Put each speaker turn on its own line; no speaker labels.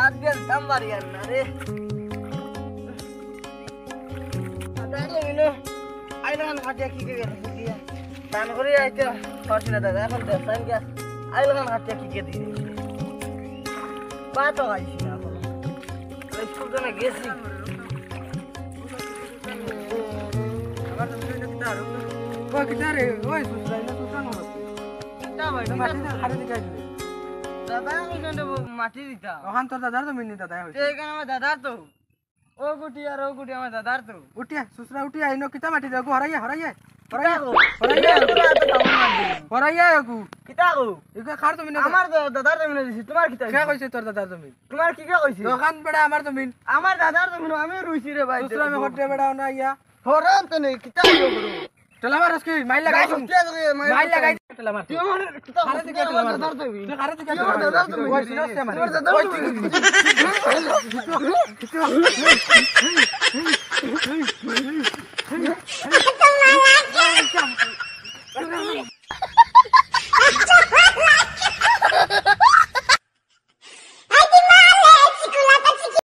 আজকের দাম বাড়ি আর না রে আইলাখান খাটিয়া কি কে গেছে দিয়া টান করে আইতে পারছি না দাদা এখন দেখছেন কি আইলাখান খাটিয়া কি কে দিয়ে পা তো আইছি না এখন স্কুল জানা গেছি আবার তো মিলে কিটা আর ও কিটা রে ওই সুসরাই না সুসরানো কিটা ভাই মাটি না খারে দিগাই দিবে দাদা আমি কেন মাটি দিতা ওখান তোর দাদার তো মিনি দাদা হইছে এইখানে আমার দাদার তো ও গুটি আর ও গুটি আমার দাদার তো উঠিয়া সুসরা উঠিয়া আইনো কিটা মাটি দাও হরাইয়া হরাইয়া হরাইয়া হরাইয়া গু কিটা গো একা খার তুমি আমার দাদার জমি দিছি তোমার কিটা কে কইছে তোর দাদার জমি তোমার কি কে কইছে দোকান বেড়া আমার জমি আমার দাদার জমি আমি রুইছি রে ভাই সুসরা মে হটে বেড়া না ইয়া হরাম তো নেই কিটা গো টেলা মারস কি মাইল লাগাই মাইল লাগাই টেলা মার তুই আমার খারে দিকে টেলা মার তুই খারে দিকে টেলা মার ওই সিনাস মার ওই